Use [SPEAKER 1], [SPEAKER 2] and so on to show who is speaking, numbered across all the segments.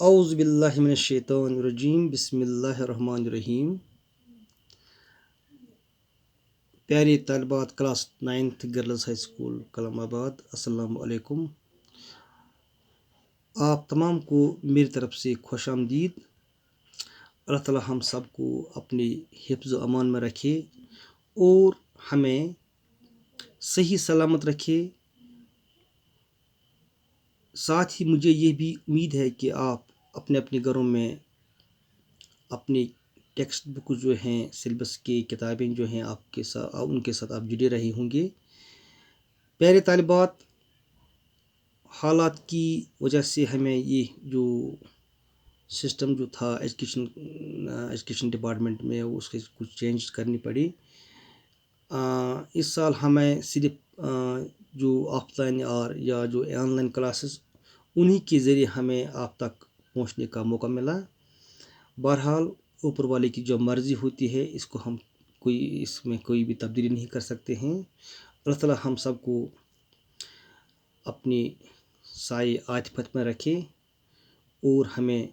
[SPEAKER 1] औज़ु बिल्लाहि मिनश शैतानिर रजीम बिस्मिल्लाहिर रहमानिर रहीम। प्यारे तालिबात class 9th girls high school Kalmabad, अस्सलाम वालेकुम। आप तमाम को मेरी तरफ से खुश आमदीद। अल्लाह ताला हम सब को अपने हिफ्ज़ व अमान में रखे और हमें सही सलामत रखे। साथ ही मुझे ये भी उम्मीद है कि आप अपने अपने घरों में अपनी टेक्स्ट बुक जो हैं, सिलेबस की किताबें जो हैं आपके साथ, उनके साथ आप जुड़े रहे होंगे। प्यारे तालिबात, हालात की वजह से हमें ये जो सिस्टम जो था एजुकेशन डिपार्टमेंट में उसके कुछ चेंज करनी पड़ी। इस साल हमें सिर्फ जो ऑफलाइन और या जो ऑनलाइन क्लासेस उन्हीं के ज़रिए हमें आप तक पहुंचने का मौका मिला। बहरहाल ऊपर वाले की जो मर्ज़ी होती है इसको हम इसमें कोई भी तब्दीली नहीं कर सकते हैं। अल्लाह ताला हम सबको अपनी साए आतिफत में रखे और हमें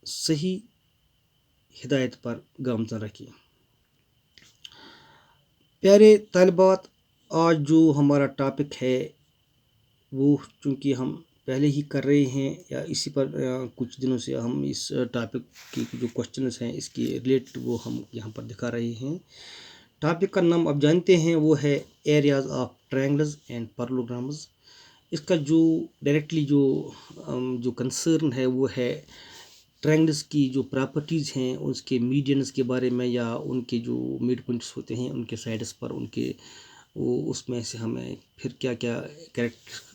[SPEAKER 1] सही हिदायत पर गामज़न रखे। प्यारे तालिबात, आज जो हमारा टॉपिक है वो चूँकि हम पहले ही कर रहे हैं या इसी पर कुछ दिनों से हम इस टॉपिक की जो क्वेश्चंस हैं इसके रिलेटेड वो हम यहाँ पर दिखा रहे हैं। टॉपिक का नाम आप जानते हैं, वो है areas of triangles and parallelograms. इसका जो डायरेक्टली जो कंसर्न है वो है ट्रायंगल्स की जो प्रॉपर्टीज़ हैं उसके मीडियंस के बारे में, या उनके जो मिड पॉइंट्स होते हैं उनके साइड्स पर उनके वो उसमें से हमें फिर क्या क्या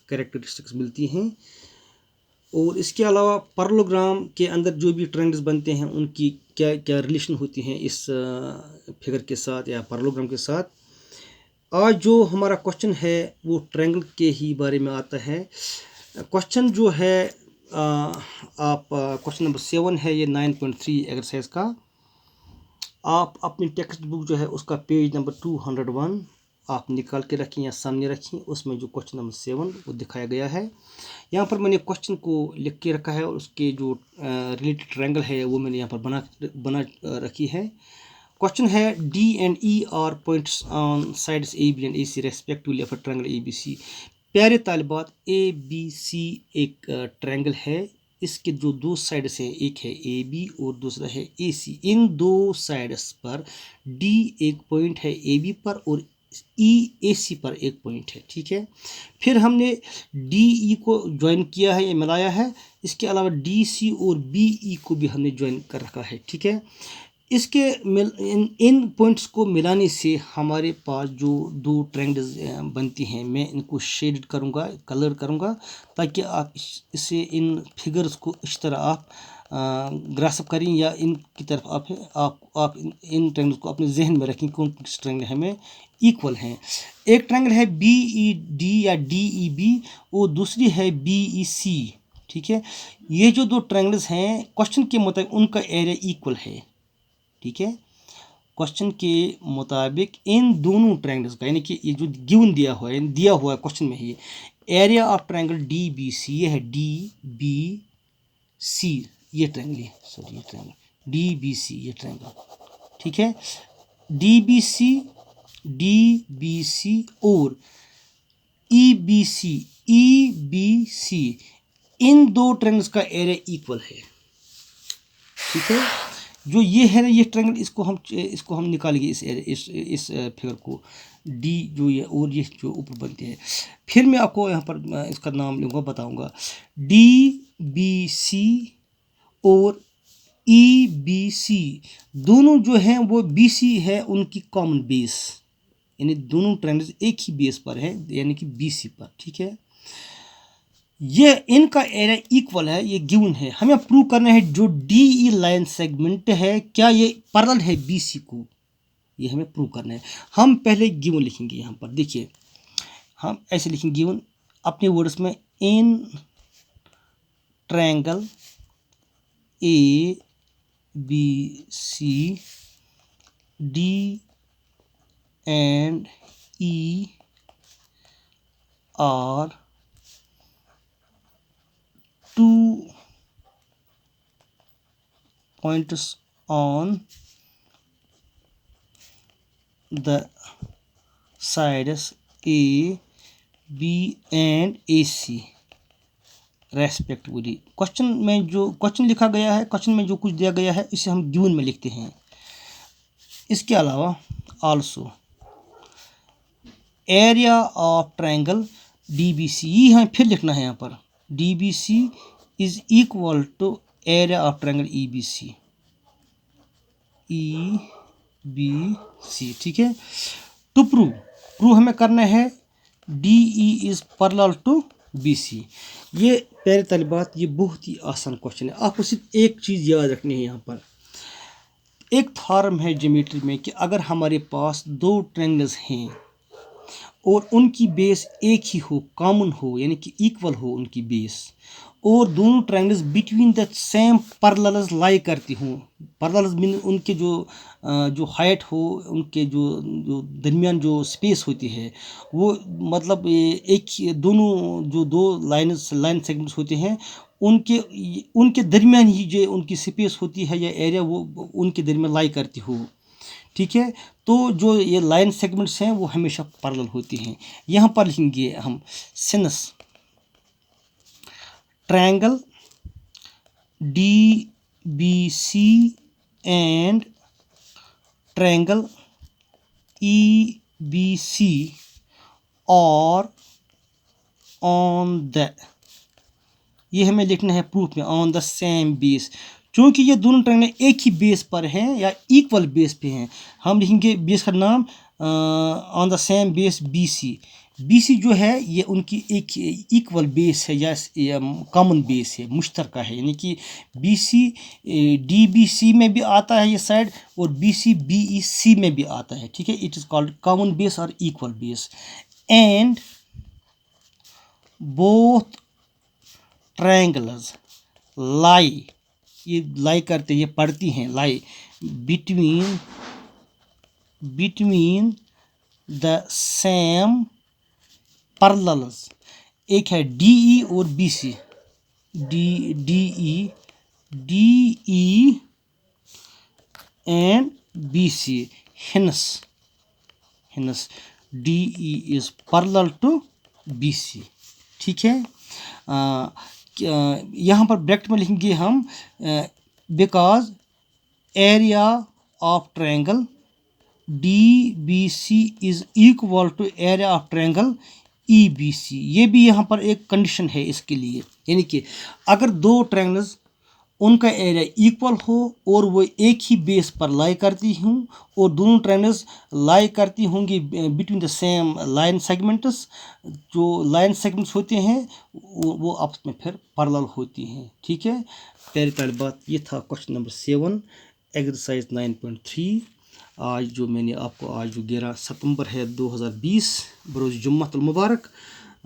[SPEAKER 1] कैरेक्टरिस्टिक्स मिलती हैं। और इसके अलावा पैरेललोग्राम के अंदर जो भी ट्रायंगल्स बनते हैं उनकी क्या क्या रिलेशन होती हैं इस फिगर के साथ या पैरेललोग्राम के साथ। आज जो हमारा क्वेश्चन है वो ट्रायंगल के ही बारे में आता है। क्वेश्चन जो है आप क्वेश्चन नंबर 7 है, ये 9.3 एक्सरसाइज का। आप अपनी टेक्स्ट बुक जो है उसका पेज नंबर 201 आप निकाल के रखें या सामने रखें। उसमें जो क्वेश्चन नंबर 7 वो दिखाया गया है। यहाँ पर मैंने क्वेश्चन को लिख के रखा है और उसके जो रिलेटेड ट्रायंगल है वो मैंने यहाँ पर बना रखी है। क्वेश्चन है D and E are points on sides AB and AC respectively of a triangle ABC। प्यारे तालिबात, ABC एक ट्रायंगल है। इसके जो दो साइड्स हैं, एक है AB और दूसरा है AC। इन दो साइड्स पर D एक पॉइंट है AB पर और E AC पर एक पॉइंट है, ठीक है। फिर हमने DE को ज्वाइन किया है, ये मिलाया है। इसके अलावा DC और BE को भी हमने ज्वाइन कर रखा है, ठीक है। इसके इन पॉइंट्स को मिलाने से हमारे पास जो दो ट्रायंगल्स बनती हैं, मैं इनको शेड करूँगा, कलर करूँगा, ताकि आप इससे इन फिगर्स को इस तरह आप ग्रास्प करें या इनकी तरफ आप इन ट्रायंगल्स को अपने जहन में रखें कौन किस ट्रायंगल हमें इक्वल हैं। एक ट्रायंगल है BED या DEB और दूसरी है BEC, ठीक है। ये जो दो ट्रायंगल्स हैं क्वेश्चन के मुताबिक उनका एरिया इक्वल है, ठीक है। क्वेश्चन के मुताबिक इन दोनों ट्रायंगल्स का, यानी कि ये जो गिवन दिया हुआ है क्वेश्चन में ही, एरिया ऑफ ट्रायंगल DBC, ये है DBC, ये ट्रायंगल है, सॉरी ये ट्रायंगल DBC, ये ट्रायंगल, ठीक है। DBC और EBC इन दो ट्रायंगल्स का एरिया इक्वल है, ठीक है। जो ये है ना, ये ट्रायंगल, इसको हम निकालेंगे इस फिगर को D जो ये और ये जो ऊपर बनते हैं। फिर मैं आपको यहाँ पर इसका नाम लूँगा, बताऊँगा। DBC और EBC दोनों जो हैं वो BC है उनकी कॉमन बेस, यानी दोनों ट्रायंगल्स एक ही बेस पर है, यानी कि BC पर, ठीक है। ये इनका एरिया इक्वल है, ये गिवन है। हमें प्रूव करना है जो DE लाइन सेगमेंट है क्या ये पैरेलल है BC को, ये हमें प्रूव करना है। हम पहले गिवन लिखेंगे। यहाँ पर देखिए, हम ऐसे लिखेंगे गिवन अपने वर्ड्स में, in triangle ABC D and E are two points on the sides A, B and AC respectively. Question में जो क्वेश्चन लिखा गया है, क्वेश्चन में जो कुछ दिया गया है इसे हम गिवन में लिखते हैं। इसके अलावा also area of triangle DBC, ये हमें फिर लिखना है यहाँ पर, DBC is equal to area of triangle EBC, ठीक है। टू प्रूव हमें करना है DE is parallel to BC। ये प्यारे तलबात, ये बहुत ही आसान क्वेश्चन है। आपको सिर्फ एक चीज़ याद रखनी है, यहाँ पर एक थॉर्म है ज्योमेट्री में कि अगर हमारे पास दो ट्रायंगल्स हैं और उनकी बेस एक ही हो, कॉमन हो, यानी कि इक्वल हो उनकी बेस, और दोनों triangles between the same parallels lie करती हों। पैरेलल्स मीन उनके जो हाइट हो, उनके जो दरमियान जो स्पेस होती है वो मतलब दो लाइन सेगमेंट्स होते हैं, उनके दरमियान ही जो उनकी स्पेस होती है या एरिया वो उनके दरमियान लाई करती हो, ठीक है। तो जो ये लाइन सेगमेंट्स हैं वो हमेशा पैरेलल होती हैं। यहाँ पर लिखेंगे हम since triangle DBC and triangle EBC और ऑन द, ये हमें लिखना है प्रूफ में, ऑन द सेम बेस। चूँकि ये दोनों ट्रायंगल एक ही बेस पर हैं या इक्वल बेस पे हैं, हम लिखेंगे बेस का नाम on the same base BC जो है ये उनकी एक इक्वल बेस है या कॉमन बेस है, मुश्तरका है, यानी कि BC DBC में भी आता है ये साइड और BC BEC में भी आता है, ठीक है। It is called common base और equal base. And both triangles lie, ये लाई करते, ये पढ़ती हैं lie between the same parallels. एक है DE और BC, DE and BC, hence DE is parallel to BC, ठीक है। यहाँ पर ब्रैकेट में लिखेंगे हम because area of triangle DBC is equal to area of triangle EBC। ये भी यहाँ पर एक कंडीशन है इसके लिए, यानी कि अगर दो ट्रायंगल्स उनका एरिया इक्वल हो और वो एक ही बेस पर लाई करती हूँ और दोनों ट्रायंगल्स लाई करती होंगी between the same line segments, जो लाइन सेगमेंट्स होते हैं वो आपस में फिर पैरेलल होती हैं, ठीक है। प्यारे तलबात, ये था क्वेश्चन नंबर 7 एक्सरसाइज 9.3। आज जो मैंने आपको, आज जो 11 सितंबर है 2020 बरोज़ जुम्मतुल मुबारक,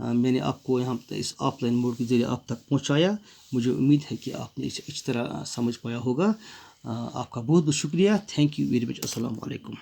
[SPEAKER 1] मैंने आपको यहाँ इस ऑफलाइन मोड के ज़रिए आप तक पहुँचाया। मुझे उम्मीद है कि आपने इसे अच्छी तरह समझ पाया होगा। आपका बहुत बहुत शुक्रिया। Thank you very much. अस्सलाम वालेकुम।